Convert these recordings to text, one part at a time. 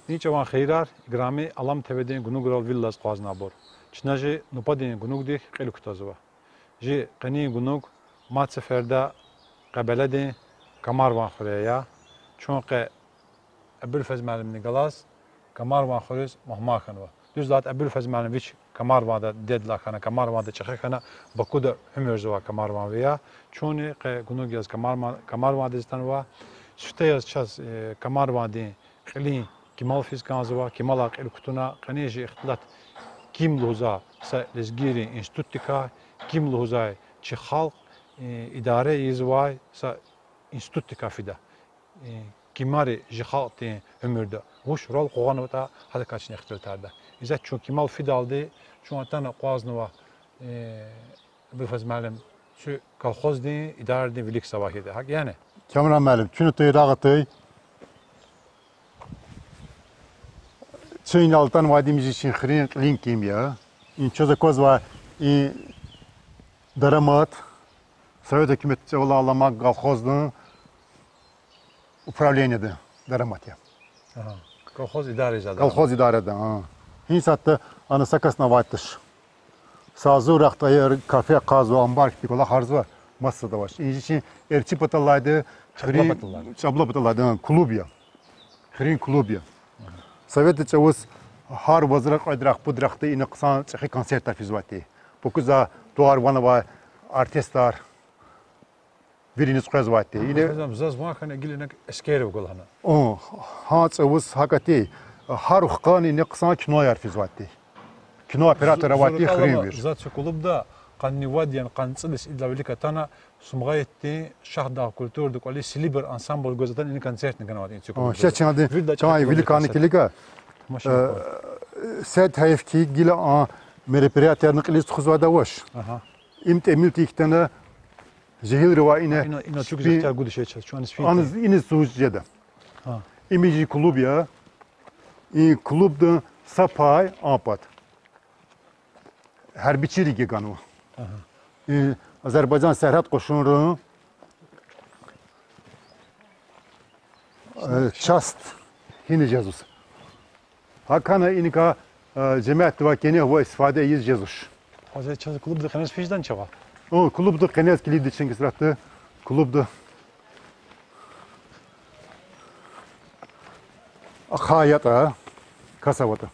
Niçe van xeyrar grami alam tevedin gunug ral villas qazna bor. Çnaji nupadin gunug dik qelu kutazva. Ji qani gunug mat seferda qabeladin kamar van xuraya. Çünkü Ebul Fez malimni galas kamar van xuriz mahma khanwa. Düz lat Ebul Fez malim viç kamar van da dedla khana kamar van da çakha khana bakuda hümürzwa kamar van veya çoni qe gunug yaz kamar van destanwa. Şüte yaz çaz kamar van din qli كمال فيز كانزوا كمال عقل كتونا قنيجي اختلاط كيم لوزا سلزجيري انستوتيكا كيم لوزا شي خلق إدارة يزواي س انستوتيكا فيدا كيماري جي خلقتي عمردا وش رول قوانو تا هذا كاشن اختلاط هذا إذا شو كمال فيدا aldı شو أنتنا قوازنوا بالفز معلم شو كالخوز دي إدارة دي فيليك سواهي ده حق يعني Kamran معلم شنو تيراغتي Çin altan vadimiz için xrin linkim ya. İn çoza kozva in daramat Sovet hükümeti ola alamak kolxozun upravleniyadı daramat ya. Kolxoz idare zaten. Kolxoz idarede ha. Hin sattı ana sakasna vatış. Sazur aktayır kafe qazu ambar ki kola harzva masada var. İn için erçi patalaydı. Çabla patalaydı klub ya. Xrin klub ya. Sovet çavuz har vazrak adrak budrakta inaqsan çxi konserta fizvati. Pokuza tuar vanava artistlar biriniz qazvati. Yine zaz vakana gilinek eskeri golana. O ha çavuz hakati har uxqani inaqsan kino yar fizvati. Kino operator vati xrin bir. Zat klubda qanni wadiyan qansılis illa bilika tana sumgayetti şahda kultur da kali siliber ensemble gözden in koncert ne kanat in O şaçanadı çay vilikani kilika. Set hayf ki gila a mereperiater nqlis khuzwada wash. İmt emilti iktana jehil rivayine ina çok güzel good şey çal. Şu an isfi. Anız iniz sujjeda. Ha. İmiji klub ya. İ klubda sapay apat. Her biçiri ki ganu. Azerbaycan Serhat Qoşunru Çast Hini Jesus. Hakana inika cemaat vakene ve istifade yiz Jesus. Hazır çaz klubda kanas fijdan çava. O klubda kanas kilidi çingisratı klubda Akhayata kasavata.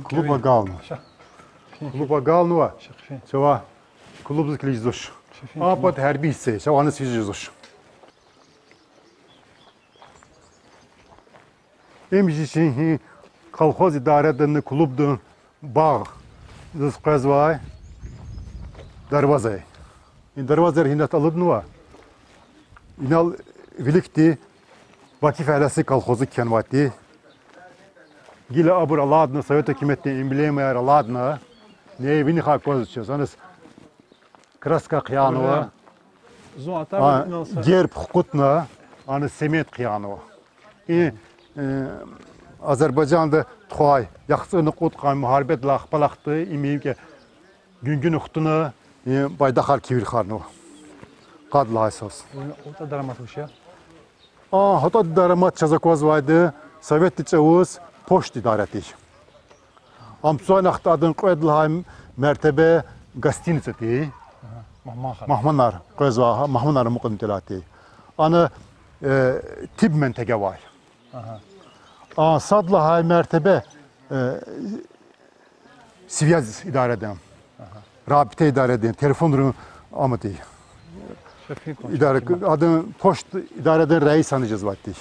Kluba Galno. Kluba Galno. Çava klubda kilizdoş. Apat herbi ise çavanı sizdoş. Emji şey kolxoz idareden klubda bağ zqazvay darvazay. Darvazar hinat alınwa. İnal vilikti Vakif ailesi kolxozu kenvati. Gila abur aladna Sovet hükümeti emblemayar aladna ne vini xak poziciyon anas kraska qyanova gerb hukutna anas semet qyanova Azerbaycan'da tuay yaxsını qutqan muharibet laqpalaxtı imiyim ki gün uxtuna baydaxar kivir xarnova qadla esas o da dramatmış ya hatta daramat çazakozvaydı Sovet çavuz poşt idareti. Amsuanaxta adın qoydulhay mertebe gostinitsati. Mahmanar qoyzva mahmanar muqimtilati. Ana tib mentege var. Sadlahay mertebe sivyaz idare eden. Rabite idare eden. Telefonunu amati. İdare adın poşt idare eden reis anıcız vatti.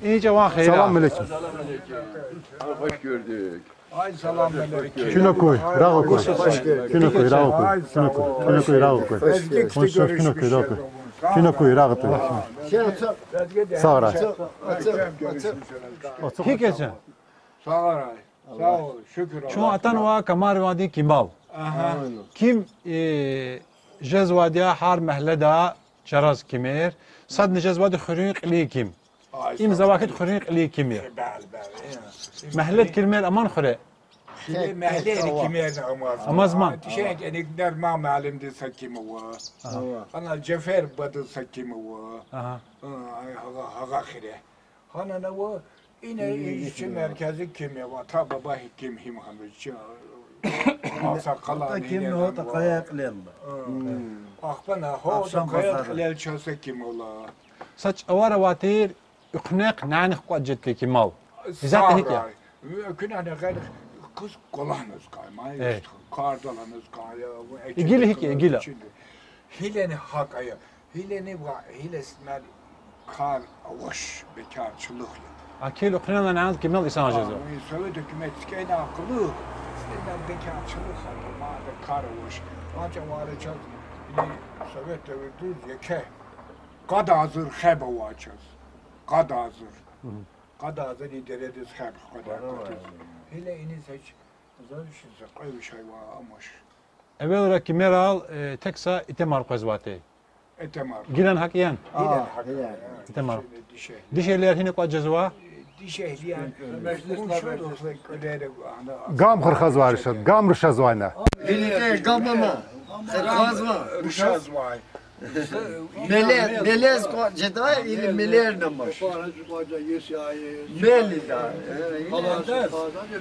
İyice van xeyra. Selam aleyküm. Hoş gördük. Ay selamünaleyküm. Şuna koy, rağı koy. Şuna koy, rağı koy. Şuna koy, şuna koy, rağı koy. Onu şuna koy, rağı koy. Şuna koy, rağı koy. Sağ ol. Hiç geçen. Sağ ol. Sağ ol. Şükür Şu Allah. atan ve kamar vadi kimal. Aha. Kim jezvadiya har mehleda çaraz kimir. Sad ne jezvadi xurun qli kim. Ay, İmza vakit xurun qli kimir. Bəli. Mehlet kilmer aman xure. Şimdi mehleğini kim yerine amaz. Amazman. Dişen enikler ma malimdi sakimi var. Ana cefer badı sakimi var. Aha. Ay haga khire. Hana ne var? Yine işçi merkezi kimi var. Ta baba kim him hanıcı. Masa kalan Kim o da kayaklayalım. Akbana ho da Akşam kayak pazarı. lel çöse kim ola. Saç avara vatir iqnaq nanih qadjet kimal. Zaten hik ya. Kuna ne kadar kız kolanız kayma. Evet. Kardalanız kaya. İgili hik ya, igili. Hileni hak aya. Hileni var. Hilesmer kar avaş bekarçılık ya. Akil iqnana na'ad kimal isan jezva. Sovyet hükümet kayna akıllı. Sizler bekarçılık hatta madde kar avaş. Ancak varacağız. Sovyet devleti yeke. Kad hazır heba vacaz. Kad hazır. Kad hazır iderediz heb kadar katız. Hele ini seç. Zor işinize koy bir şey var amış. Evvel ra kimeral teksa itemar qazvati. Etemar. Gilan hakiyan. Hilen Tamam. Dişe. Dişeler hini qad jezva. Dişe hliyan. Gam xırxaz var işte, gam rışaz var ne? Birlikte gamama. Kazma. Ruşaz var. Melez ceda ili meler namaş. Meli da. Halandas.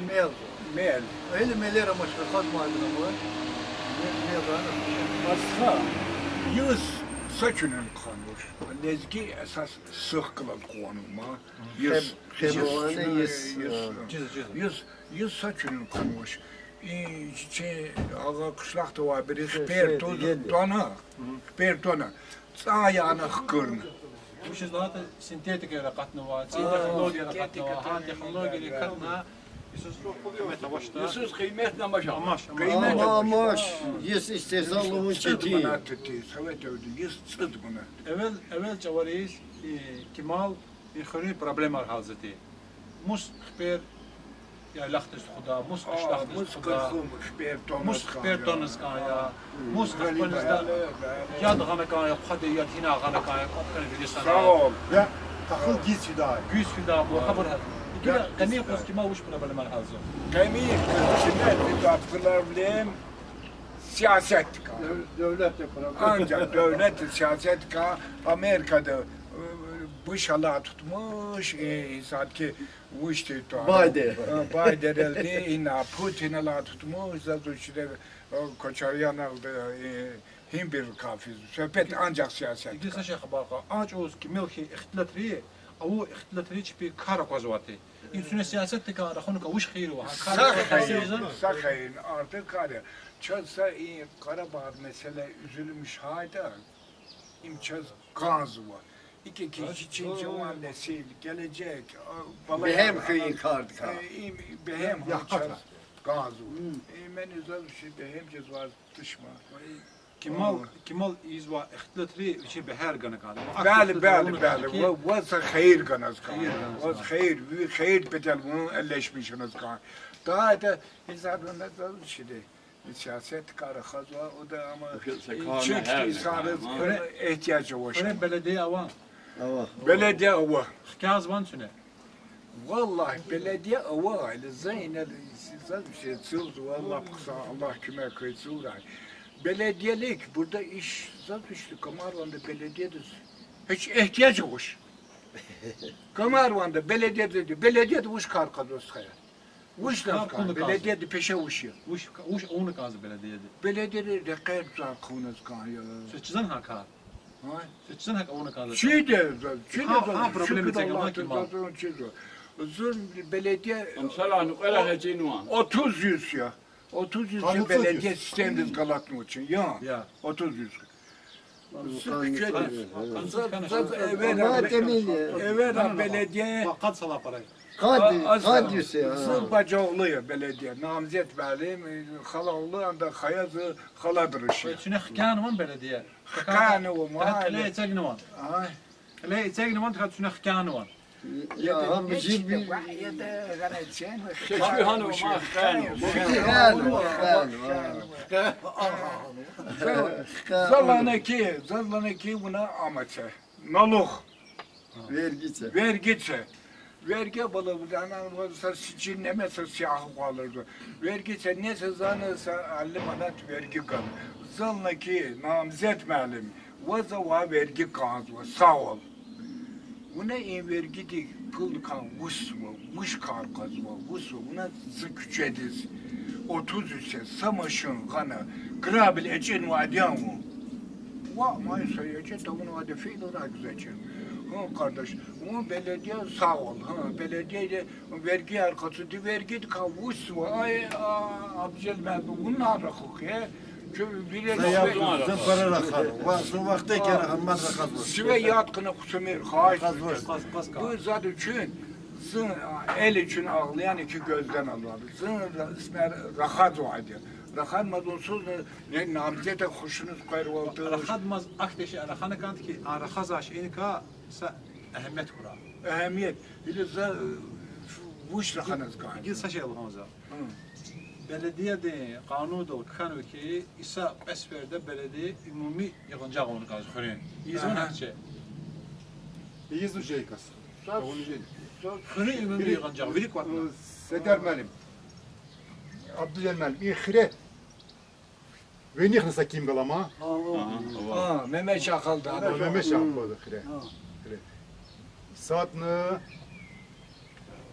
Mel. Mel. Öyle meler amaş kazma adına var. Asha. Yüz saçının kanmış. Nezgi esas sık kılan kuanılma. Yüz. Yüz saçının kanmış. Ağa kışlaqda var biri xper tona. Xper tona. Ayağına xkırn. Bu şey zaten sintetik qatna va. Texnolojiya qatna va. Han texnolojiya qatna. Yüz kıymetle başa. Amaş. Amaş. Yes istezalımın çeti. Sovet öldü. Yüz çıd buna. Evvel çavaris kimal xuri problem ar hazati. Mus xper ya laxtış xuda, mus laxtış Mus xuda. kırxım xper tona. Mus xper tonus kaya. Mus xpenizda yad gana kaya, xade yad hina gana kaya. Qopkan vidistan. Sağ ol. Ya takıl git şida. Güz fida bu haber hadi. Gila qani qos kimal wush problem ar hazati. Kemik. Şimdi bir atkılar bileyim. Siyaset ka. Devlet yapar. Ancak devlet siyaset ka Amerika'da bu şala tutmuş insan ki bu işte Biden elde ina Putin ala tutmuş zaten işte Koçaryan aldı hem bir kafiz sepet ancak siyaset İdrisa Şeyh Barqa aç oz kimil ki ihtilatri او اختلاتري تشبي كارا قوزواتي يمسون سياسات تكا رخونك وش خيرو Sakayın artık kare çözse iyi Karabağ mesele üzülmüş hayda imçöz gaz var İki kişi Çince var nesil gelecek Behem kıyı kardı ka. Behem çöz gaz var men üzül şey behem cez var dışma كمال يزوا اختلاتري شي بحر قنا قال بله واسه خير kanaz kan was خير bedel bunu elleşmişsiniz kan daha da insanın da şimdi siyaset karahazwa o da ama çünkü insanın ihtiyacı var. أنا بلدية أوان Belediye ava. حكاز وان سنة Vallahi belediye ava ile zeyne sizler bir şey söz vallahi kısa Allah kime kıyısı var. Belediyelik burada iş zaten işte Kamarvan'da belediyede hiç ihtiyacı yok. Kamarvan'da belediyede uç kar kadrosu kaya. Uç lafka belediyede peşe uçuyor. وش أونك عاز بلدية دي Belediyede de kayıplar kavunuz kaya. ستزن هكا ستزن هكا أونك عاز Çiğde, problemi tek ama kim var? Uzun belediye Mesela nukala hecinu 30 yüz ya. 30 yüz ya belediye sistemimiz galatmak için ya. Ya 30 yüz. Ama temel ya. Evet belediye قد صلاة براي Kadüsü ya. Zılbacaoğlu belediye. Namzet benim. Halaoğlu anda hayazı haladır işi. Şuna xkanıman belediye. Xkanı o mahalle. Kale çegniman. Ay. Kale çegniman tıkat şuna xkanıman. Ya hem cibi. Şeşmi hanım ma xanı. Zallanaki buna amaça. Naluk. Vergiçe. Vergi balı bu ana varsa sicillemese siyahı kalırdı. Vergi neyse zanırsa 50 manat vergi kalır. Zallanaki namzet melim. Vaza vergi kanzı sağ ol. Buna vergi değil, pul kan, vuş karkaz vuş buna zıkçediz. 33 samaşın kanı, grabil için vadiyan mı? May sayıcı da bunu hadi fiil olarak güzel. Ha kardeş, o belediye sağ ol. Ha belediye vergi arkası di vergi kavuş ay abcel ben bunlar hukuki. Para rakam. Vakti vaktayken hamman rakam. Sive yatkını kusumir hayır. Bu zat için zın el için ağlayan iki gözden alıyor. Zın ismer rahat vardı. Rahat madunsuz ne namzete hoşunuz kayır oldu. Rahat maz akteşi arahanı kant ki arahazaş inika sa ehemmiyet kura. Ehemmiyet. Bir de vuş rahanız kayır. Gil saçı alhamza. Belediye de kanun da kanun ki İsa Esfer'de belediye umumi yığınca onu kaz xören. İzin hakçe. İyiz bu şey kas. Xören umumi yığınca virik var. Seder melim. Abdülel melim. İhire. Ve nihne kim galama? Mehmet Şakal da. Mehmet Şahboğlu hire. Saatni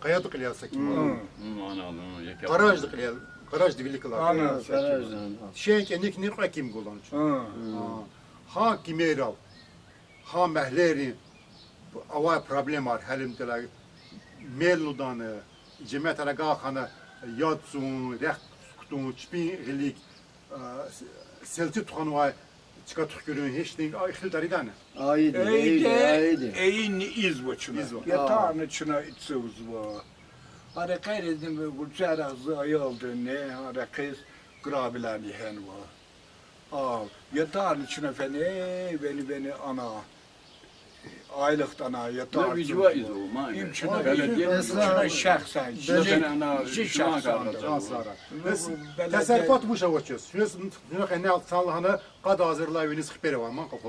Qayadı qilya sakim. Qarajdı qilya. Qarajdı veliklar. Ana. Şeyke nik hakim golan. Ha kimeral. Ha mehleri. Ava problem var halim tela. Meludan cemaat araga khana yatsun req kutun çpin gilik. Selti tuhanwa çıka tükürün hiç değil ahil daridan. Aydı. Eyin iz vaçına. Yatağın içine içsevuz var. Harekayr edin ve gülçer ağzı ayıldı ne harekayr grabiler yihen var. Yatağın içine fene beni ana. Aylıktan yatağın. Ne vicva iz o ma. İmçine Belediye şahsen. Biz tasarrufat bu şavaçız. Şunuz ne sallanı qad hazırlayınız xiberi var man qafa.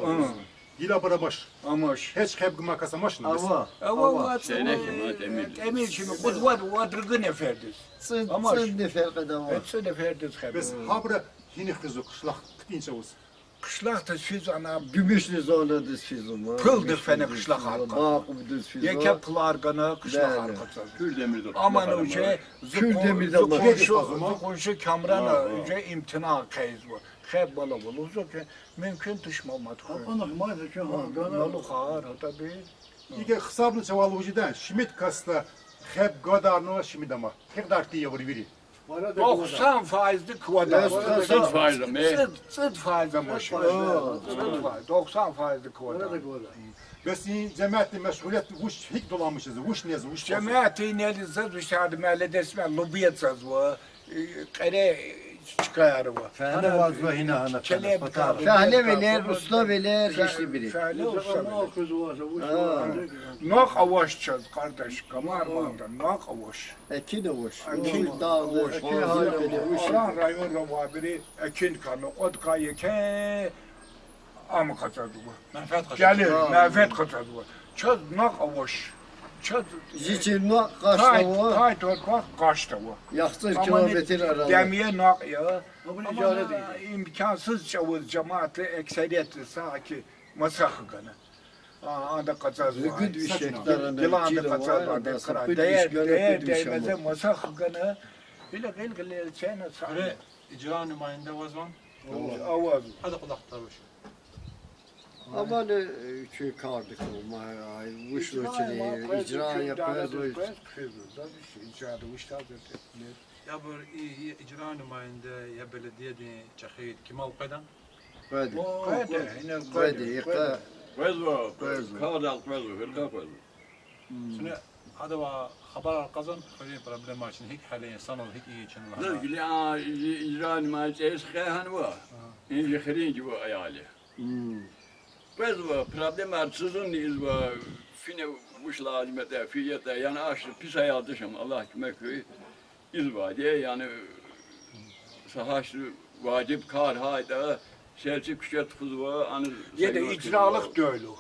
Yila barabaş. Amaş. Hiç hep gıma kasamışsın. Ama Sene kemat emir şimdi kudvat vadırgın efendiz. Sen de ferqada var. Hepsi efendiz hep. Biz habra yine kızı kışlaq tıkınca olsun. Kışlakta siz ana Gümüşlü zona düz fizum. pıldır fene kışlak halka. Bakım düz fizum. Yeke pılargana kışlak halka. Kür demir dur. Aman önce Kül demirden var. zıkonşu kamrana önce imtina kayız bu. Hep bala bulu ki mümkün düşmamak. Nalu khar tabi. İki hesabını çaval vujudan şimit kasta hep gadarno şimidama. Hekdar diye veri. 90 faizli kvadrat. Sıt faizli mi? Sıt faizli boş. 90 faizli kvadrat. Bes cemaatli meşguliyet vuş hik dolanmışız. Vuş nez vuş. Cemaati nelize düşerdi melle desme lobiyet sazva. Kare çıkar bu. Fehne vazva hina ana. Çele bıtar. Fehne veler, usta veler, hiçli biri. Fehne usta Nak avaşçız kardeş. Kamar manda nak avaş. Ekin ovuş. Ekin dağlı. Ekin halkeli. Oran rayon ravabiri ekin kanı. Od kayeke am kaçadı bu. Menfaat kaçı. Gelir, menfaat kaçadı bu. Çöz nak avaş. Çöz Ziçirma kaçta tay torpak kaçta bu. Yaxsız kilometre arada. Gemiye nak ya. Ama imkansız çavuz cemaati ekseriyeti saki masakı kanı. Anda kaçaz var. Gıd bir şektarına. Yılan da kaçaz var. Değer değmeze masakı kanı. Bile gel çene sahne. Öyle icra nümayende vazvan. Avaz. Hadi kulak tarmış. Ama ne çünkü kardık olma. Vuş uçunu icra yapıyoruz. Ya bu icra nümayende ya belediye de çakıyet Kemal Qaydan. Hadi. Hadi. Hadi. Kvezvo. Kardal kvezvo. Hırka kvezvo. Şuna هذا هو خبر القزم خلينا problem için hiç hali insan ol hiç iyi için لا قلي إجران ما جيش خيهن وا إن يخرين جوا عيالي بس وا problem arsızın iz وا fine vuş lazımete fiyete yani aşırı pis hayatışım Allah kime iz var diye yani sahaşlı vacip kar hayda şerçi kuşat kuzva anı Yine icralık değil o.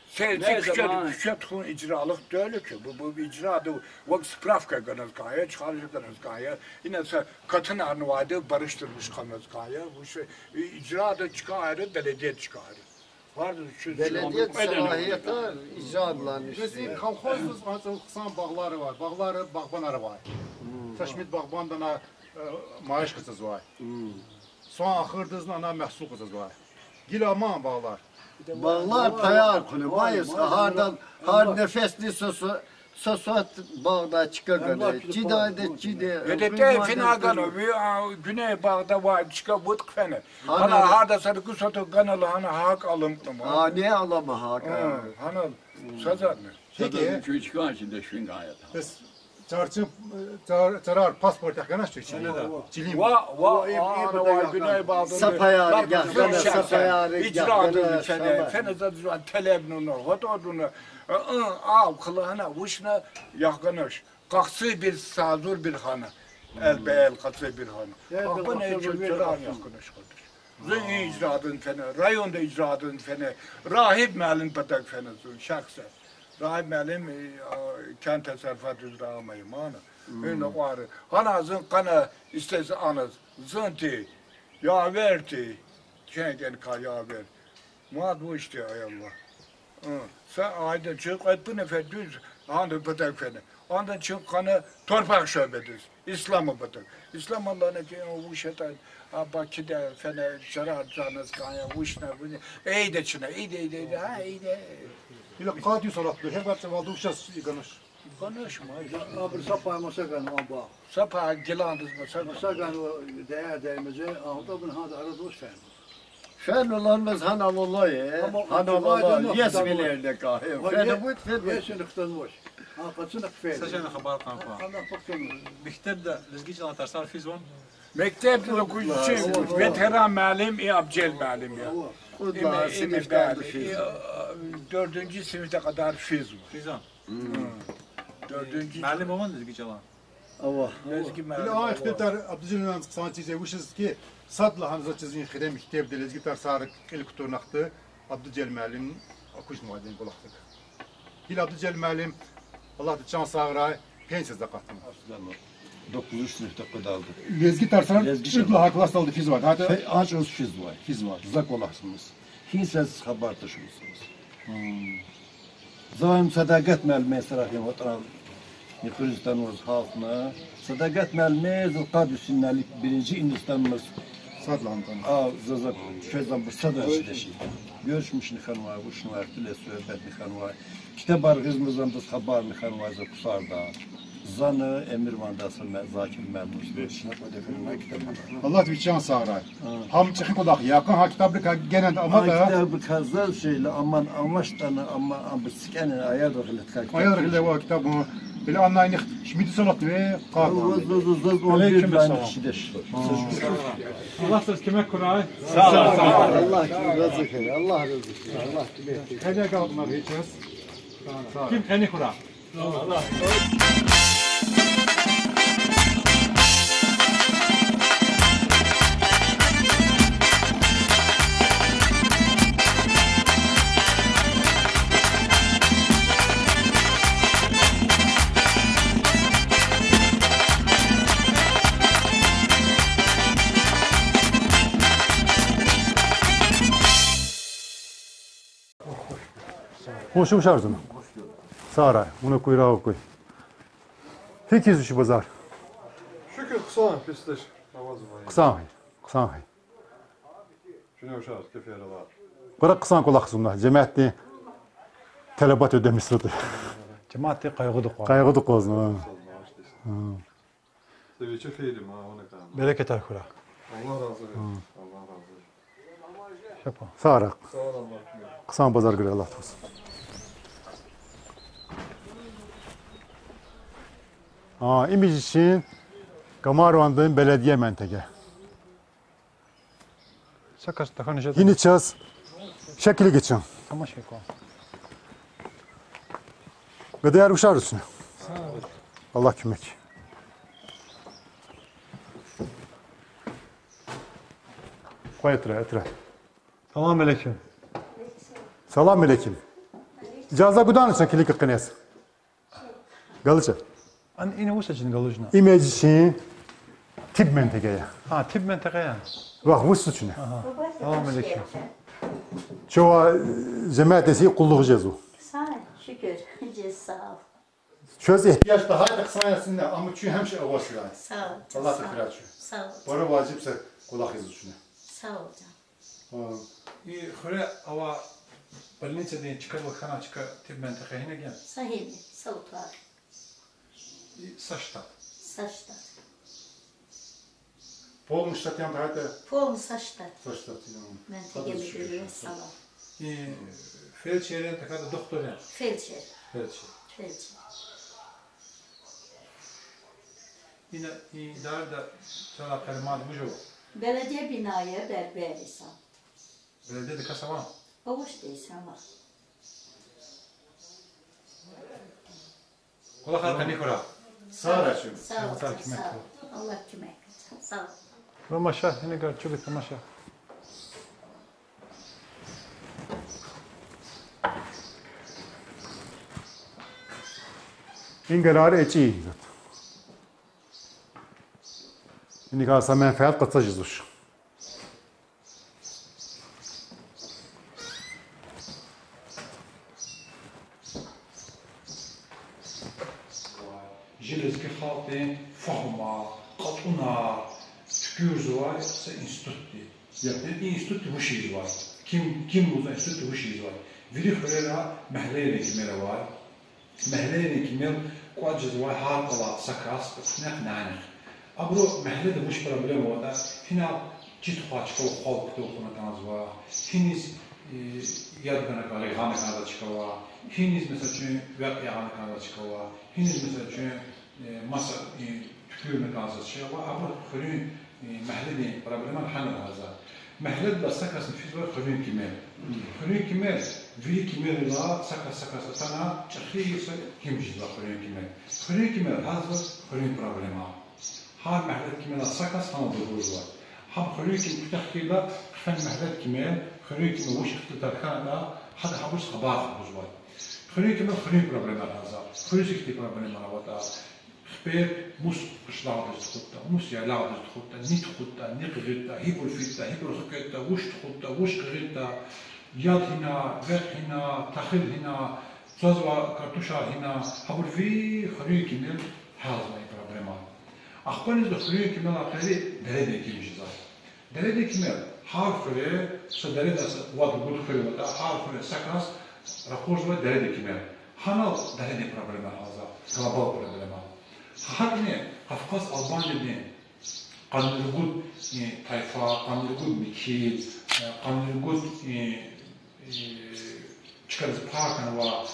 Selçuk Neyse, bana- küçük icralık değil ki. Bu icra da vakit spravka ganazgaya, çıkarıcı ganazgaya. Yine katın anvaydı barıştırmış ganazgaya. Bu şey icra da çıkarı, belediye çıkarı. Vardır şu Belediye salahiyeti icraatla Bizim işte. kolxozuz kısan bağları var. Bağları, bağbanları var. Taşmit bağbandan maaş kısız var. Son ahırdızın ana məhsul kısız var. Gil aman bağlar. Bağlar tayar kulu. Mayıs hardan har nefesli sosot bağda çıkagana. Cidayda cide. Yedete finaganı güney bağda var çıka but kfene. Hana harda sarı kusotu kanalı hana hak alımtım. Aa ne alama haka. Hana sazat ne? Peki, şu çıkan şimdi şu gayet biz çarçı çarar pasport yakanaş için. Cilim. Va güney bağda. Sapayarı yakana sapayarı İcraatı yakana. fene zaten telebnunu, hotodunu. Av kılığına vuşna yakınış. Kaksı bir sazur bir hana. El beyel kaksı bir hana. Bu ne çocuklar yakınış kardeş. Zın icraatın fene, rayonda icraatın fene, rahip melim patak fene şahsen. Rahip melim kent tasarrufat üzere almayım ana. Öyle var. Hana zın kana istese anız. Zınti, yaverti. Çengen ka yaver. Muad bu işte ay Allah. Sen ayda çık, bu nefer düz, anda batak fene. Ondan çık kanı torpak şöbediz. İslam'ı batak. İslam Allah'ına ki o bu şeytan, Bakı'da fene, çarar canız kanya, vuşna, bu ne, eyde çına, eyde, ha eyde. İle qadi salatlı. Hep varsa valdu uşas yıkanış. Konuşma. Bir sapay masakan amba. Sapa gilandız mı? Masakan o değer değmece ahda bunu hada arada hoş fen. Fen olanmaz hanalolay. Hanalolay. Yes bilirde kahve. Fen bu fen. Yesin ikhtan hoş. Ha kaçın fen. سجن خبر قنقا Allah bakın. بكتب ده لزقيش على ترسال في زون Mektepte de kuyucu, veteran melim, abcel melim ya. Kudla siniften fiz. Dördüncü sınıfta kadar fiz var. في زون Dördüncü معلم هون لزقيش على Allah. Lezgi İle melim. ay ihtiyar Abdülceli'nin kısan çize uşas ki sadla hanza çizin xidem kitab de lezgi tar sarık ilk turnaktı. Abdülcel Məlim okuş muadin qulaqtık. İle Abdülcel Məlim Allah da can sağıray pensiyada qatım. 9. sınıfta kadaldı. Lezgi tarsan Lezgi ilk laha klas aldı fiz var. Hatta Aç öz fiz var. Zak olasınız. Hinsez haber taşıyorsunuz. Zaim sadakat melme sarahim oturan Yunanistan halkına sadakat melme zilqad sünnali birinci Hindistanımız sadla antan. zazak şezan bu sadar şideşi. Görüşmüş nixan var, bu şunu var, tüle söhbet nixan var. Kitap argızmızdan da haber nixan var kusarda. Zanı emir mandası zakir memnun. Şuna koyduğum kitap. Allah bir can sağıray. Ham çıkık odak yakın ha kitabı gene ama da Kitabı kazal şeyle aman amaçtanı ama ambiskene ayar dahilet kalk. ayar ile o kitabı bile anlayın şimdi salat ve qad. Aleyküm selam. الله سر كما كراي Allah rızık ey. Allah rızık ey. Allah dilek. Hede qaldılar heç kəs. كم خني كرا Hoş şarzım. Sağray, bunu kuyruğa koy. 8 bazar. Şükür kısa pistir. Namazı var. Qısan. Şuna uşaq kefiyaralar. Qıraq qısan qulaqsınlar. Cəmiyyətli tələbat ödəmişsiniz. جماعتي قيغدو قوا Qayğı da qozun. Sevici xeyrim ha ona kalma. بركة الكرا Allah razı olsun. Allah razı olsun. شكرا Sağraq. Sağ ol Allah. Qısan bazar qırıq Allah olsun. İmiş için Kamarvan'ın belediye mentege. Sakas takan işe. Yine çaz şekli geçin. Tamam şey ko. Gıdayar uşar üstüne. Allah kümek. Koy etre. Tamam aleyküm. Salam aleyküm. İcaza gudan için kilik kınes. Galıcı. An yine bu seçin galujna. İmeci için tip mentegeye. Ha tip mentekaya. Bak bu suçuna. Tamam aleyküm. Çoğu cemaatesi kullanacağız o. Sağ ol, şükür. Sağ ol. Çöz ihtiyaç daha da sayesinde ama çünkü hemşe avası yani. Sağ ol. Allah tekrar şu. Sağ ol. Bana vacipse kulak izin şuna. Sağ ol canım. İyi xure ama balnice de çıkar bakana çıkar tip mentekaya yine gel. Sahibi, savut var. Saçta. Saçta. Pol müştat yan daha da Pol saçta. saçta. Ben tegemi görüyorum. Sağ ol. Felçer'in tekrar doktor ya. Felçer. Felçer. Felçer. Yine idare da sana kalimat bu jo. Belediye binaya berber insan. Belediye de kasaba. Avuç değilsin ama. Kola halka ne kora? Sağ ol. Sağ ol. Sağ ol. Allah kime etsin. Sağ ol. Tamaşa yine gör çok tamaşa. İngeları içi. Şimdi kalsa menfaat katacağız uş. Jilizki halkı fahma, katuna, tükür var, ise enstitütü. Yani enstitütü bu şey var. Kim bu enstitütü bu şey var. Veri xörera mehleyle kimere var. Mehleyle kimel kuacız var harkala sakas, kısnak nanik. Abro mehlede muş problem var da hina cid xaçka xalq toxuna tanzva. Hiniz yadgana kali hana kanada çıkava. Hiniz mesela çünkü vaqiyana kanada çıkava. Hiniz mesela çünkü masa tükürme kanada çıkava. Abro xörün mehlede problemler hana haza. Mehled la sakas nefis var xörün kimel. Xörün kimel veri kimel la sakas atana çaxiysa kimciz la xörün kimel. Xörün kimel hazır xörün problema. هذا محلات كمال السكس هم ضروري. هم خليك تحكي خن محلات كمال خليك وش اختار كذا هذا حبوس خباز بزوج. خليك كمال خليك بروبلم هذا. خليك تكتب بروبلم على وضع. خبر مش لعض تخطى مش يا لعض تخطى نيت تخطى نقغطى هيبول فيتا هيبول خكتا وش تخطى وش قغطى ياد هنا غير هنا تخيل هنا صزوا كرتوشة هنا حبول في خليك كمال هذا بروبلم. Akbanız da xürüyü kimel akari derede kimciz var. Derede kimel harfle sa derede vad gud xürü vata harfle sakas rakurs ve derede kimel. Hanal derede problemler hazır. Global problemler. Hakne Kafkas Almanya'da kanırgud tayfa, kanırgud mikil, kanırgud çıkarız parkan var.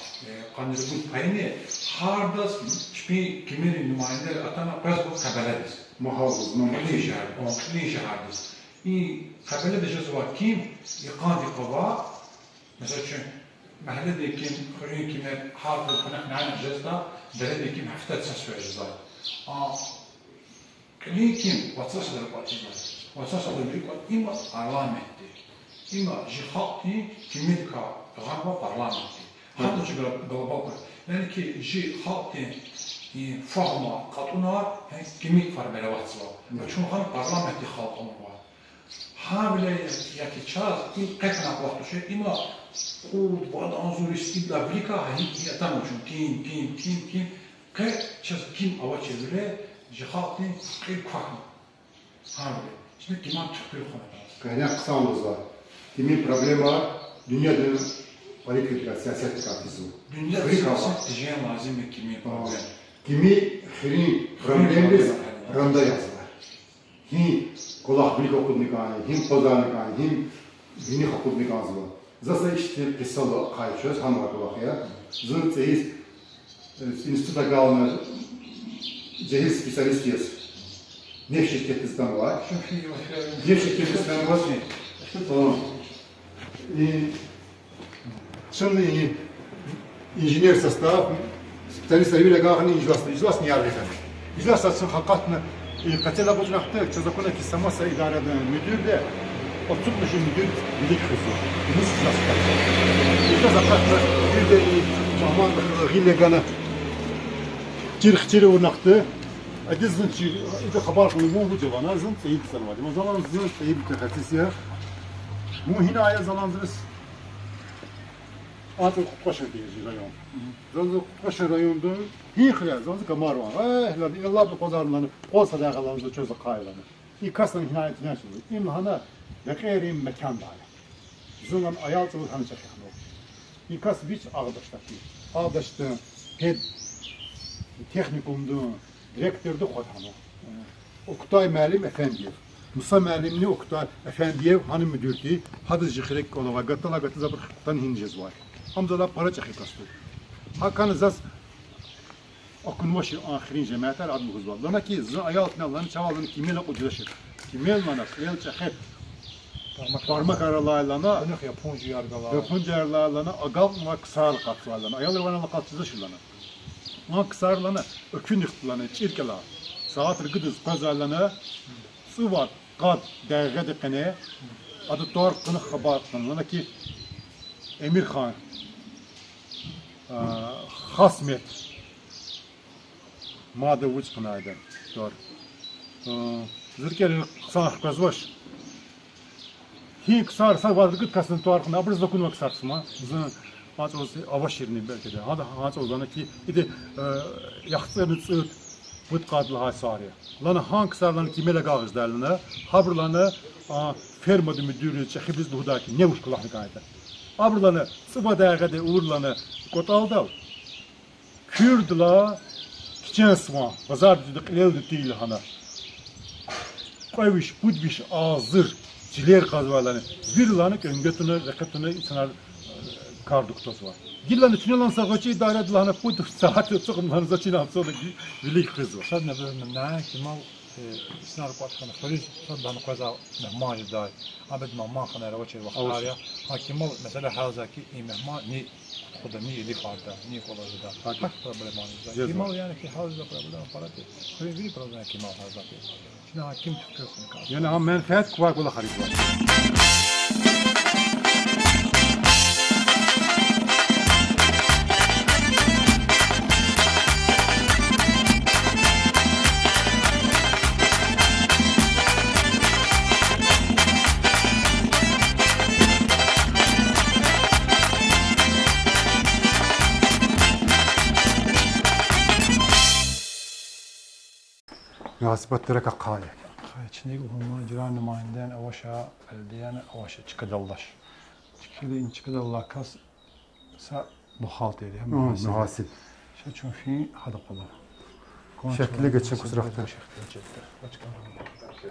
Kanırgud payını hardas hiçbir kimin nümayendeleri atana biraz kabelediz. Muhafız, Lişe hardas. Kabelede cüzü var kim? Yıkandı kava. Mesela çünkü mahallede kim, xürün kime harfı kunak nane cüzda, belede kim haftet ses veririz var. Kim? Vatsas eder patizler. Vatsas eder büyük var. İma parlamentti. İma jihati kimilka galiba parlamentti. Hatta çünkü global. Yani ki jihati fahma katuna kimik var böyle vatsa. Çünkü han parlamentti halkın var. Ha bile yaki çaz ilk kayfına vakti şey ima kud bad anzur istidla blika hiç yatamıyor çünkü kim ke çaz kim avaçı bile cihatin ilk fakir. Ha bile şimdi kiman çıkıyor konu. Kaynak kısamız var. Kimin problemi var? Dünyada politika, siyaset kapısı. Dünya siyaset ticaret lazım kimi problem. Kimi problemi randa yazılar. Hi kulaklık okudnikani, him pozarnikani, him dini okudnikani var. Zasa işte pisalı kayçöz hamar kulakya. Zın teyiz instituta kalmaz. cehiz spesialistiyiz. Nef şirketimizden var. Nef şirketimizden var. Tamam. Şimdi injinier sastav, spesialistler bile gağını iclas niye arayacak? İclas açsın hakikatini katıyla bozulaktı. Çözakona ki samasa idareden müdür de o tutmuş müdür bilik kızı. Bunu iclas yapacak. İclas hakikatini bir de aman illeganı çirkçiri urnaktı. Adizin çi haber kılımı bu cevana zın seyit sanmadım. O zaman zın seyit mütehassıs ya. Bu hina aya zamanzırız. Artık Kutbaşı diyeceğiz rayon. Zanzı Kutbaşı rayonda hiyikler, zanzı kamarvan. Lan Allah bu pazarlarını, olsa da yakalarımızı çözü kayılanı. İkasının hinayetine açıldı. İmhana beklerim mekan dahi. Zınan ayal çabuk hanı çakyan o. İkas biç ağdaştaki. Ağdaştı, ped, teknikumdu, direktördü kodhanı. Oktay Məlim Efendiyev. Musa Məlimli Oktay Efendiyev hanı müdürdü. Hadı jikrek olava gatala gatı zabırktan hineceğiz var. Hamzala para çakikastı. Hakan zaz okunmaşı ahirin cemaatler adlı kız var. Lana ki zı ayalt ne Allah'ın çavalını kimele kuclaşır. Kimel manas, el çakhet. Parmak aralarına, Japonca aralarına, agav ve kısar katlarına. Ayalır bana katsızlaşırlarına. Ama kısarlarına, ökün yıktılarına, çirkeler. Saat rıgıdız pazarlarına, su var, kat, derge dikene, adı doğru kını haber kınlarına ki Emir Khan, Hasmet, Madı Vuç Kınay'dan, doğru. Zırkeli sanat kazmış. Hi kısarsa var rıgıd kasını doğru kını, abırız dokunmak kısarsıma. Zın, maç olsa avaş yerini belki de. Hadi maç olana ki, ide yaxtlarını tsırt, Vıt kadlı hasarıya. Lana hangi sarlanı kimele gağız derlene, haberlanı fermadı müdürü çekibiz buğdaki ne uç kulaklı gayda. Haberlanı sıva değerde uğurlanı kotalda. Kürdla kiçen sıva, pazar düdük ileldi değil hana. Koymuş, budbiş, ağzır, ciler kazvalanı. Bir lanık öngötünü, rekatını insanlar karduktosu var. Gillanı tünelan sağaçı idare edilene put saati çıkımlarını zaçına sonra bilik kızı. Sad ne bölümüm ne ki mal isnar kuatkanı fariz sad bana kaza mehman idare. Abed mehman khana rawçı vaktarya. Hakimal mesela hazaki mehman ni خدا نی لی فردا نی کلاژ دا هر پروبلمانی دا کیمال yani ki hazda problem para değil. Böyle problem kیمال hazda değil. Şimdi hakim tutuyorsun karşı. Yani ham menfaat kuvak ola xarit var. Münasebetleri kakaya. Çin'deki hukuma icra nümayenden avaşa belediyen avaşa çıkadallaş. Çıkadallah kas sa bu halt ediyor. Muhasip. Şey çünkü hadi kolay. Şekli geçin kusura bakmayın.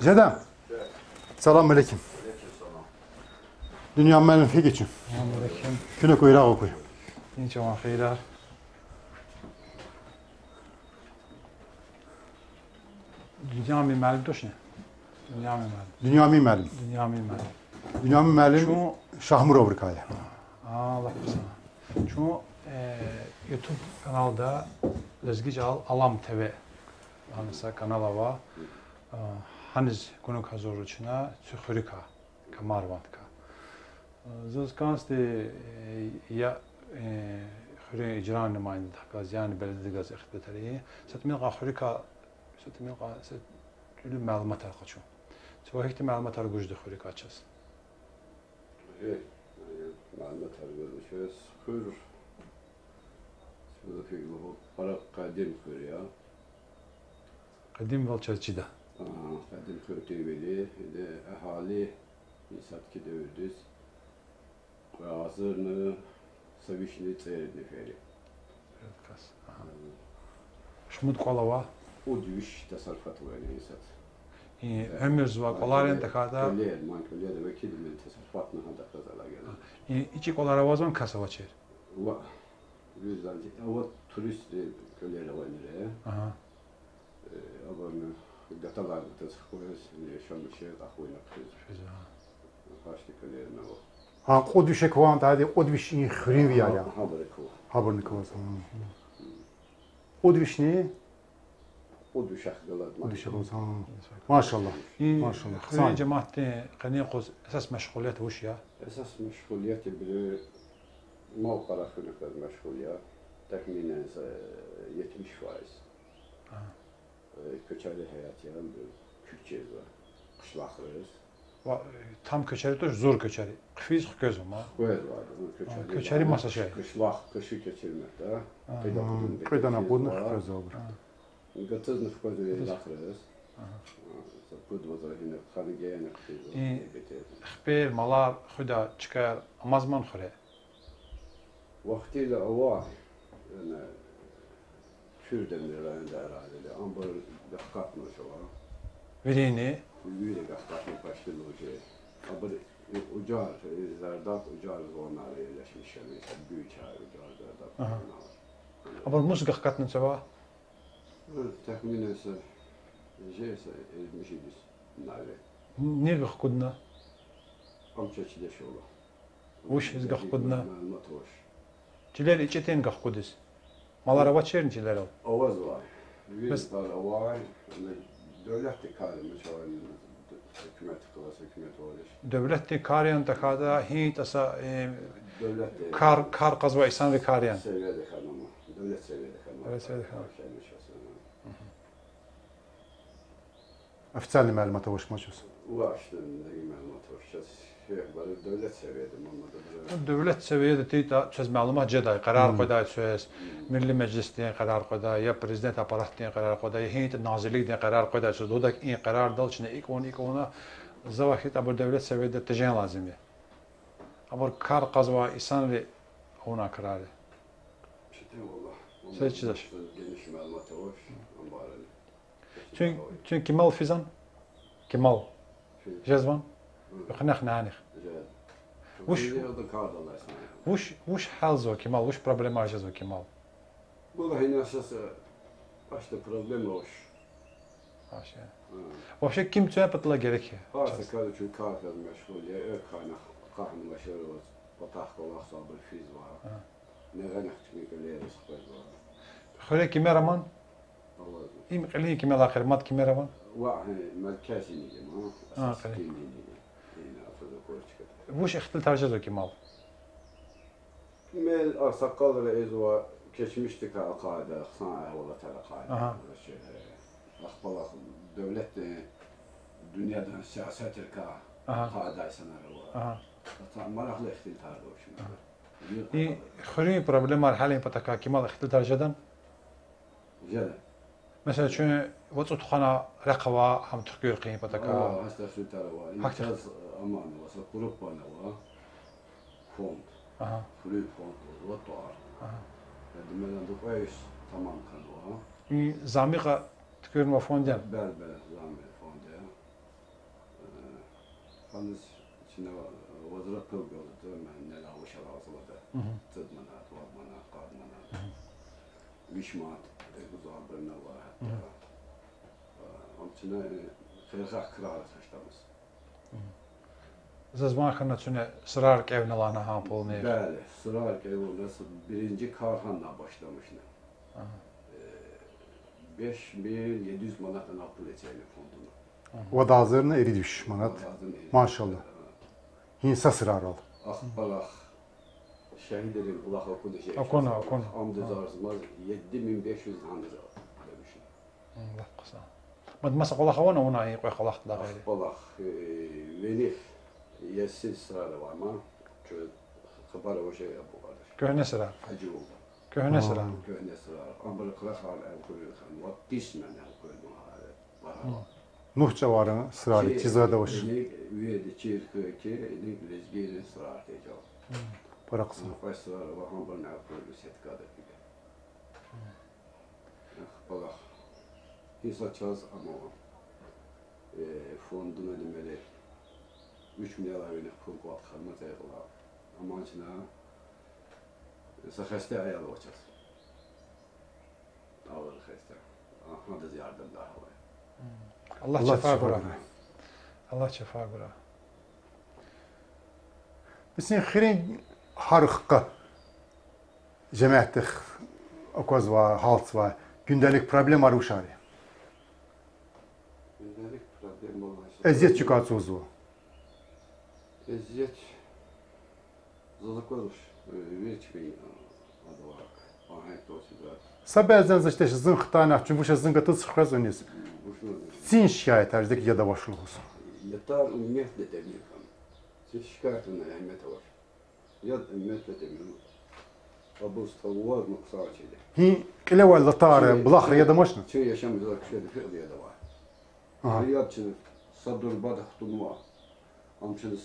Cedem. Selam aleyküm. Dünya menfi geçin. Aleyküm. Küne kuyrağı okuy. İnce mahfeyler. Dünya mimarı doşne. Dünya mimarı. Dünya mimarı. Dünya mimarı. Dünya mimarı Şu Şahmurov Rikaya. Allah sana. Şu YouTube kanalda Lezgical Alam TV anısa kanala var. Haniz konuk hazırlıçına Tsükhurika Kamarvantka. Zazkanste ya Xure icra nümayende takaz yani belediye gaz ihtibetariye. Satmil Xurika satmil set tülü malumat alqaço. Çvahikti malumat argujda Xurika aças. Evet. Malumat argujda Xur. Şurada ki bu para kadim Xur ya. Kadim valçacıda. Kadim Xur teveli de ahali satki devrdüz. Hazırını savişni seyredin feri. Evet kas. Şmut kolava. O düş tasarrufat var yani sat. Ömür var koların tekada. Köler, manköler de vekil mi tasarrufat ne hada kazala geldi. İçi kolara vazon kasa vaçer. Va. Yüzden ama turist köler var nereye? Aha. أظن قطلع تسخوز شون شيء أخوينا خيز هاشتي كلينا Ha o düşek var da hadi o düşün xrin vi ya. حاضركو Haberini kavaz. O düşni ودو شخ قلت o düşek olsa. Maşallah. ما Maşallah. شاء الله جماعتي قنيقوز أساس مشغولات وش يا أساس مشغولياتي بلو موقع خلق المشغوليات تخمينا 70%. Köçerli hayat yani Kürtçe var. Kışlaklarız. tam köçeri de zor köçeri. Kıfiz göz ama. Koyar var. Köçeri masa şey. Kışı geçirmekte. Qidana budna xöz olur. Gatız nıfkazı laklarız. Pudvazı yine xanigeye nıfkazı. خبير مالار خدا تشكر أمازمان خري Vaktiyle avva yani Kürdemir rayında herhalde. Ambar gafkatmış o. vereni Büyüyle gafkatmış başladı o şey. Ambar ucar, zerdat ucar onlara yerleşmiş yani. Büyük çay ucar zerdat. أبغى الموسيقى خكتنا سوا Tahminen ise şeyse ezmişiz nare. نيرغ خكودنا Amca çileş ola. وش إزغ خكودنا Matoş. تلال إيشتين غ خكودس مالار واتشيرن تلال Avaz var. Bes- Bir var avay. Devlet de kalmış o hükümet kılası hükümet olur. دولتي كاريان تكادا هي تسا Devlet de كار قزوا إنسان في كاريان seviyede kanımı. Devlet seviyede kanımı. Devlet seviyede kanımı. Ofitsialni məlumat ulaşmaçız. Ulaştım ne məlumat hoşças. Şey var devlet seviyede olmadı. دولت سوية تيتا تشز معلومات جدا قرار قدا تشز ملي مجلس دين قرار قدا يا بريزيدنت أبارات دين قرار قدا يا هيئة النازلين دين قرار قدا تشز دودك إيه قرار دل شنو إيكونا زواحد أبو دولت سوية تجين لازمية أبو كار قزوا إنسان لي هنا قراره Çetin valla. Sen çizer. Geniş məlumat hoş. Ambarlı. چون كمال فيزان كمال جزوان خنخ نعنخ وش وش حال زو كمال وش بروبليم زو كمال Bu da yine esas başta problem hoş. ماشي вообще كم تسوي بطلع جريك Artık kadar çünkü kahve meşgul ya ök kaynak kahve meşgul var. Batak kolak sabır fiz var. Ne kadar çünkü leriz var. خلي كاميرا Allah إيه خليه كمال آخر مات كاميرا واحد مركزي نجم ها. خلي Yine afada koştuk. وش اختلت على زو كمال Mel sakalları ezva geçmiştik akada sana ola Aha. tara akbala devlet de dünyadan siyaset erka Aha. qada sanara var. أها Tam maraklı ihtiltar da şimdi. إيه خلي بروبليم حاليا بتاكا كمال اختلت على جدا Güzel. مثلا شو وصلت خنا رقوا هم تحكي قيم بتاكا Hasta sultara var. Hakikaten. İmtiyaz aman var. Grup bana var. Fond. أها Flu fond. Rotor. أها Demeden de koyuz tamam kan var. إيه زاميقة تكير مفهوم ديان Berber zahmet fond ya. Yalnız içinde vazıra pıl gördü. Ben neler hoşa razıladı. Tıdmanat, varmanat, kadmanat. Vişmat, uzağlarına var hatta. Onun için kırıkak kırar taşlamız. زمان خنا تشونه سرار كيفنا لانا هم بولني Bəli, sıra ki o nasıl birinci Karhan'la başlamışlar. 5700 manatdan apıl edeceğini fondunu. O da hazırına eri düş manat. Maşallah. Hinsa sırar al. Akbalak, şehitlerin kulak okudu şey. Okunu. Amdı zarzımaz 7500 handır demişim. الله قصا ما تمسك والله خوانا هنا يقوي خلاص لا غيري Akbalak, Venif, yetsiz sırada var ama şöyle kıbara o şey yapı kardeş. كهنا سرار Hacı oldu. كهنا سرار Köhne sırar. Ambarı kılak hal ev koyuyorsan, vat dismen ev koyuyorsan var. Nuh cavarını sırar. Çizada hoş. Üyede çirkı ki, lezgiyle sırar diyeceğim. Bıraksın. Baş sırar var, ambarı ev koyuyor, setkada gibi. Bak, hisa çaz ama fonduna demeli 3 milyar ayını pul koyup kalmaz ayaklar. Ama içine xəstə ayaq olacaq. Ağır xəstə. Hadi yardım daha var. Allah şifa gura. Allah şifa gura. Bizim xirin harıqqa cemaatlik okoz var, halt var. Gündelik problem var uşarı. Gündelik problem olmaz. Eziyet çıkartıyoruz o. Eziyet zılık olur. Hiç bir adı var. Ahenk olsun da. Sabahzen işte zınkıtana çünkü bu şey zınkıtı sıkraz oynuyoruz. Sin şikayet erdeki ya da başlık olsun. Yeter ümmetle demir kan. Siz şikayetine ehemmiyeti var. Ya ümmetle demir. Abuz tavuğu var mı kısa açıydı. Hi kile var latar bulakır ya da maşın. Çin yaşamıyorlar kişileri fiil ya da var. Hayatçının sadur badak dumu var. Amçının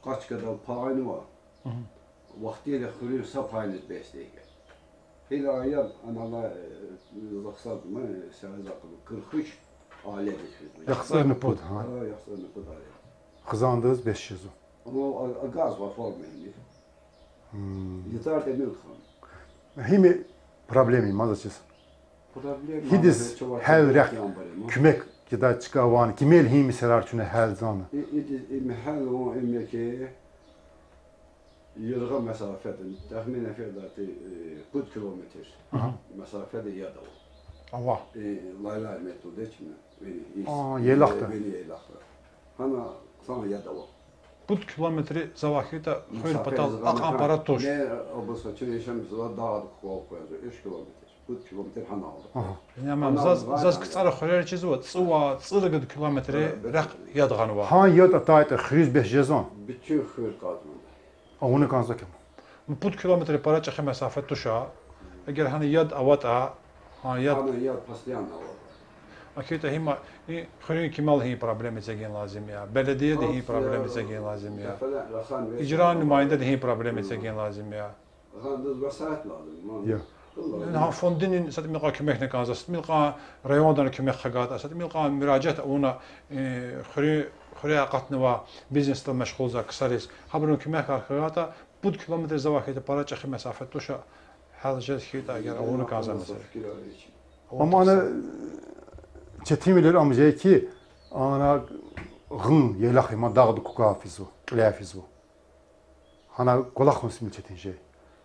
kaç kadar payını var. Vaktiyle hürür sapayınız besleyken. Hele ayat analar zaksadı mı? Seni zakılı 43 aile geçiyor. Yaksar nüpud. Yaksar nüpud aile. Kızandığız 500. Ama gaz var formayın. Yeter demir kan. Himi problemi mazaçız. Problem. Hidis hel rek kümek ya da çıkavan kimel himi serar çüne hel zanı. İmhal o emyeki yılga mesafeden tahminen fiyatı 40 kilometre mesafede ya da o. Allah. Layla metodu için yelakta. Beni yelakta. Hana sana ya da o. 40 kilometre zavaki da xeyr patal aparat toş. Ne obasa çeşemiz var daha koyuyor 3 kilometre. 40 kilometre hana oldu. Yani zaz kıtsara xeyr çiz o sıva sırgı kilometre raq yadğan var. Ha yad atayt xriz 5 jezon. Bütün xeyr kazmandı. Onu kansak. 40 kilometre para çexe mesafe tuşa. Eğer hani yad avata ha yad Hana yad paslayan var. Akita hima xeyr kimal hi problem etsegen lazım ya. Belediye de hi problem etsegen lazım ya. İcra nümayende de hi problem etsegen lazım ya. Handız vasat lazım. Ya. Ha fondinin sat milqa kömek ne kanzas milqa rayondan kömek xagat sat milqa müracaat ona xeyr qatnı va biznesle meşgul za kısaris. Habrun kömek xagata bu kilometre zavakete para çexe mesafe tuşa. Hal jezkit eğer onu kanzas. Ama ana çetimiler amca ki ana gın yelak ma dağdı kukafizu, lafizu. Hana kolak mısın çetin şey.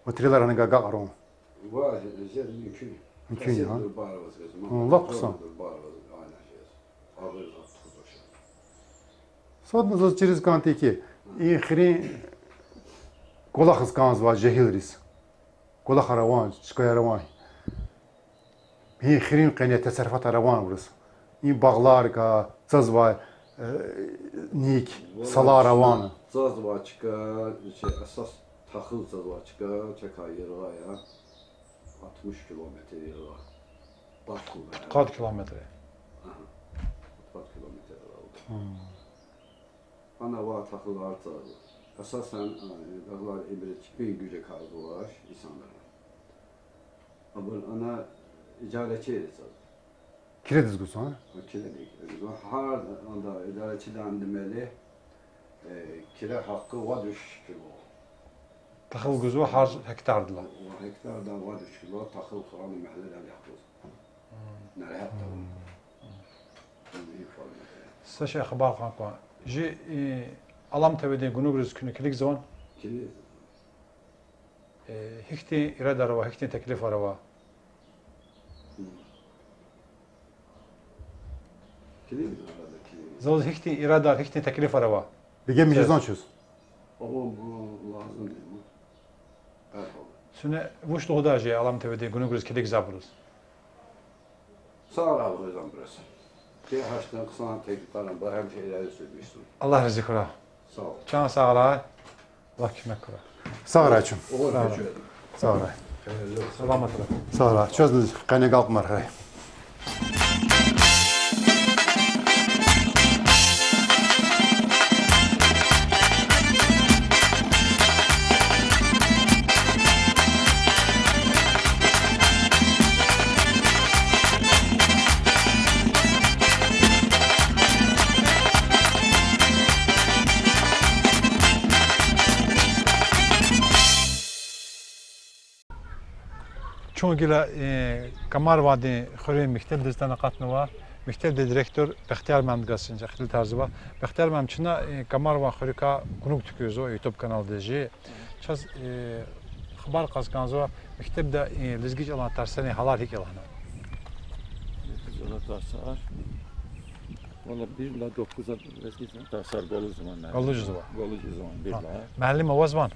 Materialar ana gagaron. Var, zer mümkün. Mümkün ha. Allah Allah kısan. Sadece через kanti ki ihri kolak kanz var jehilris. Kolak aravan, çıkaya aravan. Hirin qene tasarrufat aravan burası. İn bağlar ka zazva nik sala aravan. Zazva çıkar, esas takıl zazva çıkar, çekar yırğa ya. 60 kilometre yırğa. Bakku be. Kaç kilometre? Kaç kilometre oldu. Ana var takıl artı. Esasen dağlar emre çıkmaya güce kaldı var insanlara. Ama ana icareci edeceğiz. Kire dizgusu ha? Kire değil. Her anda idareciden demeli kire hakkı var 3 kilo. Taxıl güzü har hektardılar. O hektardan var 3 kilo takıl falan mahalleden yapıyoruz. Nereye hatta Saşa xabar kanka. Ji alam tevede günügrüz künüklik zaman. Kire Hikti irade arava, hikti teklif arava. Zavuz hikti irade, hikti teklif arava. Bege mecizan çöz. Ama bu lazım değil mi? Evet. Süne vuş doğda ji alam tevede günügrüz kilik zabruz. Sağ ol abi hocam burası. Ki haçtan kısa tekliflerim var hem şeyleri söylüyorsun. Allah razı kura. Sağ ol. Can sağlar. Allah kime kura. Sağ rayçım. Sağ ol. Sağ ray. Selamat ol. Sağ ray. Çözdünüz. Kayne kalk marhay. Çoğu gila kamar vadi xöre miktel dizden qatnı var. mektebde direktör Bəxtiyar mənim qasınca xil tarzı var. Bəxtiyar mənim çına kamar və xurika qunuk tüküyoruz o YouTube kanalda. Çaz xabar qazqanzo mektebde lizgic alan tarsani halar hik alan. Ona tarsar. Valla 1 ila 9'a lizgic tarsar golu zaman. Golu zaman. Golu zaman 1 ila. Müəllim avaz var.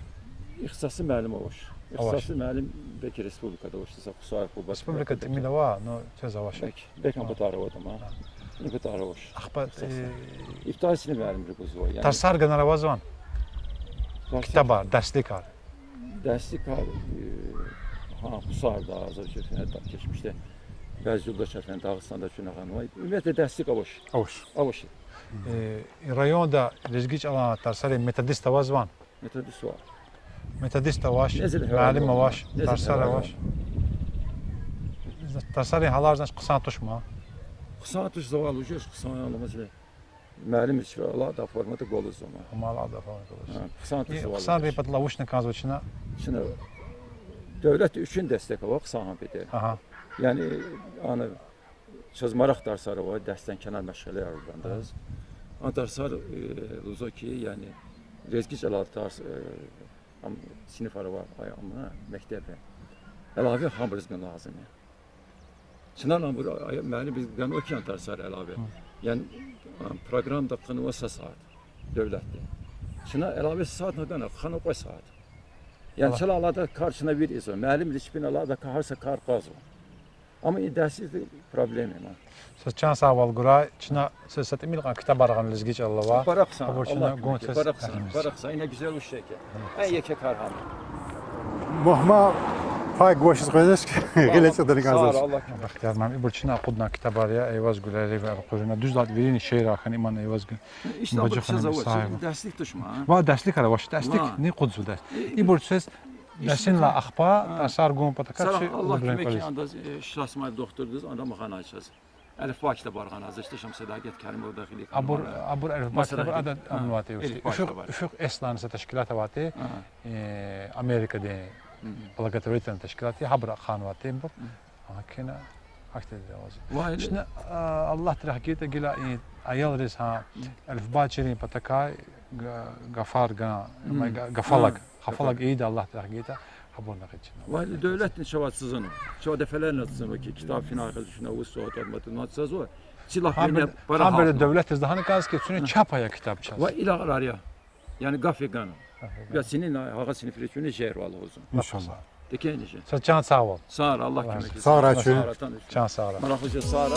İxtisası müəllim olar. İxtisası müəllim Bək Respublikada olsa Xusar Qubas. Respublika timida var, no çaz avaş. Bək Ambatarı odama. Ambatarı olur. Axbat İftasını müəllim rükuzu var. Tarsar qanar avaz var. Kitaba, dərslik var. Dərslik var. Ha, Xusarda, Azərbaycanda keçmişdə. Bəzi yoldaş şərfən Dağıstanda şunaqan var. Ümumiyyətlə dərslik avaş. Avaş. Avaş. Rayonda lizgic alan tarsari metodist avaz var. Metodist var. Metodist avaş, müəllim avaş, tarsar avaş. Tarsari halardan qısan tuşma. Qısan tuş zavallı göz, qısan anlamazı. Müəllim heç Allah da formada qolu zaman. Mala da formada qolu. Qısan tuş zavallı. Qısan repatla uşna kanzoçina. Çina dövlət üçün dəstək var, qısan bedir. Aha. Yəni anı söz maraq darsarı var, dərsdən kənar məşğələlər ordandır. Darsar Luzoki, yəni rezgic alatars sinifları var, amma məktəbə. Əlavə ham rızqın lazımdır. Çınarla bu mənim biz qan okean darsarı əlavə. Yəni proqram da qanıva saat dövlətdə. Çınar əlavə saat nədən xana qoy saat. Yəni çalalarda qarşına bir izə. Müəllim disiplinlərdə qarsa qaz var. Amma dərslik problemi var. Siz çan saval qura, çına siz emil kitab arğan lizgic Allah'a. Baraksan. Baraksan. Yine güzel bir şey ki. En yeke karhan. Mahma pay goşuz qoyacağız ki. Geləcək də qazanır. Allah. Bəxtiyar mənim bu çına qudna kitabariya eyvaz güləri və quruna düzlat verin şeir axın iman eyvaz gün. İşte bu söz dərslik düşmə. Va dərslik ara baş dərslik ne qudzu dərs. İbur söz dersinlə axpa tasar qum patakatçı. Allah demək ki anda şahsmay doktordur, anda maxana açacağız. Elif Bakı'da barğan azıştışım Sədaqət Kərimov daxili. Abur Elif Bakı'da adad anvatı. Üfüq Eslanısa təşkilat avati. Amerika'da Благотворительная təşkilatı habra xanvatı bu. Hakina aktiv davazı. Şimdi Allah tərəqqiyətə gələ ayal rəzha Elif Bakı'nın patakay Gafar Gafalak iyi de Allah tərəqqiyətə habernak için. Vay devletin şavatsızını. Çoğu defalarla atsın ki kitap final kazışına o suat atmadı. Natsaz o. Silah birine para. Tam böyle devlet izdihanı gaz ki çünkü çapaya kitap çaz. Vay ilalar ya. Yani gafigan. Ya senin haga sinifleşini şehir valı olsun. İnşallah. Dekeni şey. Sen can sağ ol. Sağ ol Allah kimse. Sağ ol. Can sağ ol. Maraklıca sağ ol.